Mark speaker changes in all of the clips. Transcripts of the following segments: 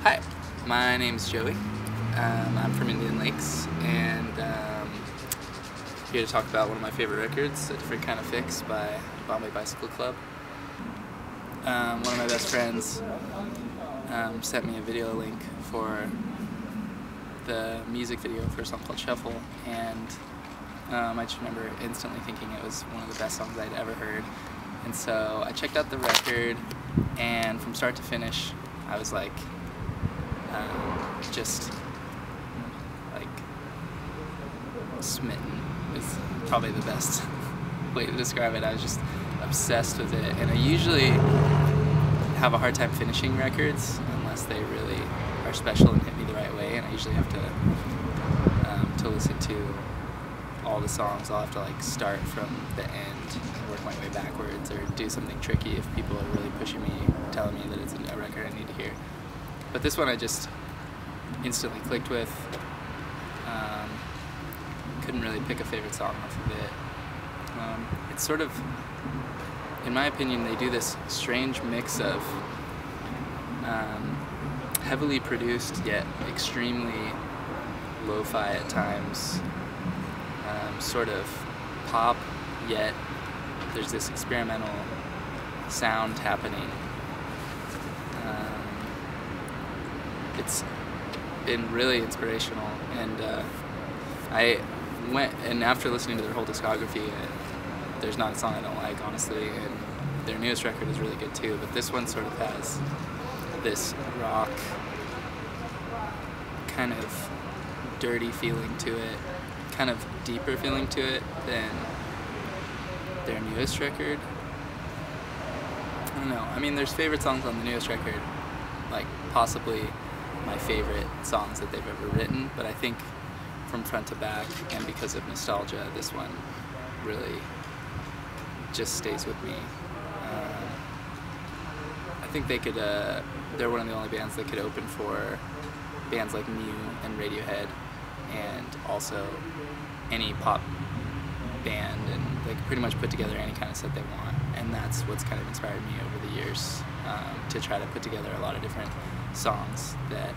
Speaker 1: Hi, my name's Joey. I'm from Indian Lakes, and here to talk about one of my favorite records, A Different Kind of Fix by Bombay Bicycle Club. One of my best friends sent me a video link for the music video for a song called Shuffle, and I just remember instantly thinking it was one of the best songs I'd ever heard. And so I checked out the record, and from start to finish, I was like, just like smitten is probably the best way to describe it. I was just obsessed with it, and I usually have a hard time finishing records unless they really are special and hit me the right way, and I usually have to listen to all the songs. I'll have to like start from the end and work my way backwards, or do something tricky if people are really pushing me, telling me that it's a record I need to hear. But this one I just instantly clicked with. Couldn't really pick a favorite song off of it. It's sort of, in my opinion, they do this strange mix of heavily produced yet extremely lo-fi at times, sort of pop, yet there's this experimental sound happening. It's been really inspirational, and I went, and after listening to their whole discography, there's not a song I don't like, honestly, and their newest record is really good too, but this one sort of has this rock kind of dirty feeling to it, kind of deeper feeling to it than their newest record. I don't know, I mean, there's favorite songs on the newest record, like possibly my favorite songs that they've ever written, but I think from front to back, and because of nostalgia, this one really just stays with me. I think they could, they're one of the only bands that could open for bands like Mew and Radiohead, and also any pop band, and they can pretty much put together any kind of set they want, and that's what's kind of inspired me over the years, to try to put together a lot of different songs that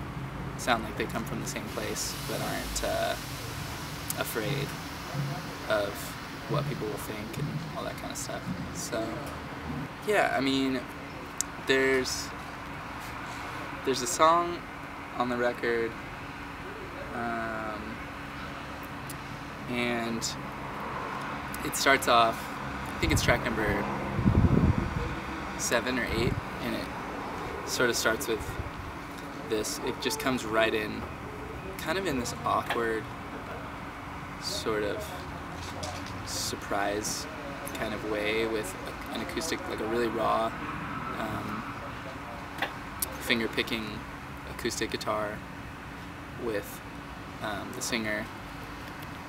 Speaker 1: sound like they come from the same place but aren't afraid of what people will think and all that kind of stuff. So yeah, I mean, there's a song on the record, and it starts off, I think it's track number 7 or 8, and it sort of starts with this, it just comes right in, kind of in this awkward sort of surprise kind of way, with an acoustic, like a really raw finger picking acoustic guitar with the singer,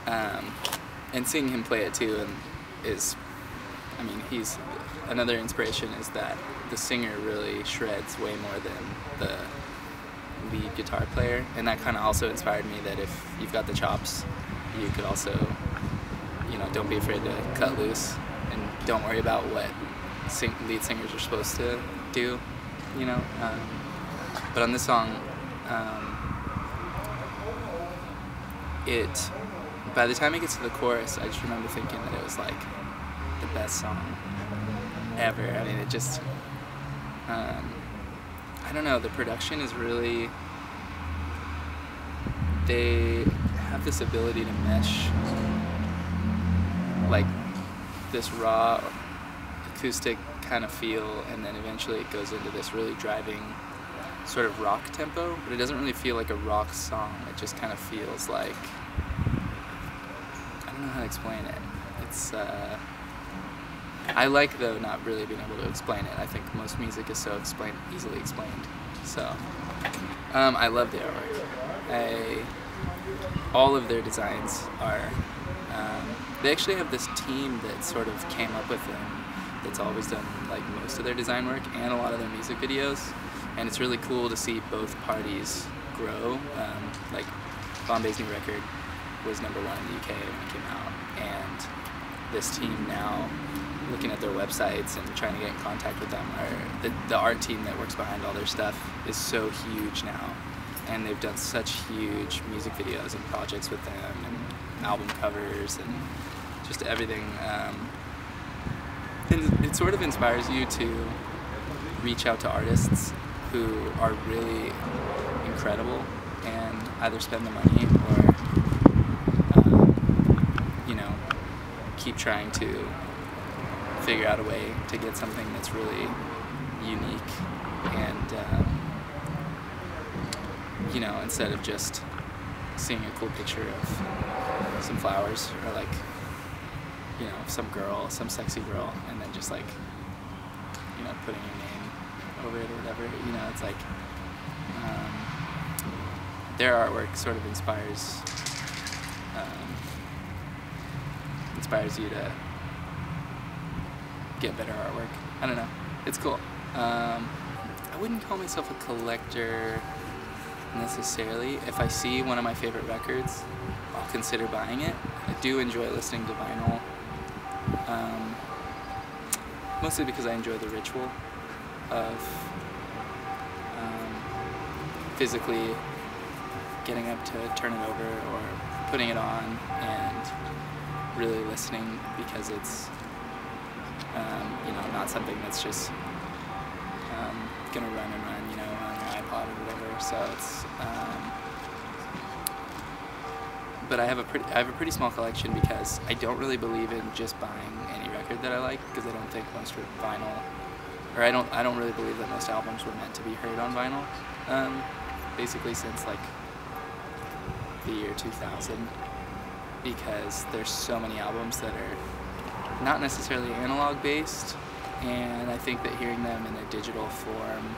Speaker 1: and seeing him play it too, and is, I mean, he's another inspiration is that the singer really shreds way more than the lead guitar player, and that kind of also inspired me that if you've got the chops, you could also, you know, don't be afraid to cut loose, and don't worry about what lead singers are supposed to do, you know. But on this song, by the time it gets to the chorus, I just remember thinking that it was like the best song ever. I mean, it just, I don't know, the production is really, they have this ability to mesh like this raw acoustic kind of feel, and then eventually it goes into this really driving sort of rock tempo, but it doesn't really feel like a rock song. It just kind of feels like, I don't know how to explain it. It's, I like, though, not really being able to explain it. I think most music is so easily explained. So, I love the artwork. All of their designs are, they actually have this team that sort of came up with them, that's always done like most of their design work and a lot of their music videos, and it's really cool to see both parties grow. Like Bombay's new record was #1 in the UK when it came out, and this team now looking at their websites and trying to get in contact with them. Or the art team that works behind all their stuff is so huge now, and they've done such huge music videos and projects with them, and album covers, and just everything. And it sort of inspires you to reach out to artists who are really incredible and either spend the money or keep trying to figure out a way to get something that's really unique, and instead of just seeing a cool picture of some flowers or like some sexy girl, and then just like putting your name over it or whatever. It's like their artwork sort of inspires you to get better artwork. I don't know. It's cool. I wouldn't call myself a collector necessarily. If I see one of my favorite records, I'll consider buying it. I do enjoy listening to vinyl, mostly because I enjoy the ritual of physically getting up to turn it over or putting it on and really listening, because it's not something that's just gonna run and run, on your iPod or whatever. So it's but I have a pretty small collection, because I don't really believe in just buying any record that I like, because I don't think most vinyl, or I don't really believe that most albums were meant to be heard on vinyl. Basically since like the year 2000, because there's so many albums that are not necessarily analog based, and I think that hearing them in a digital form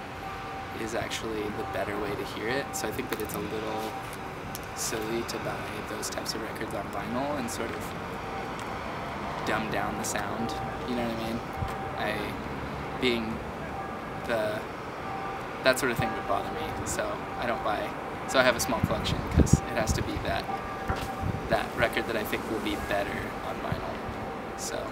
Speaker 1: is actually the better way to hear it. So I think that it's a little silly to buy those types of records on vinyl and sort of dumb down the sound, you know what I mean? That sort of thing would bother me, so I don't buy. So I have a small collection because it has to be that record that I think will be better on vinyl. So.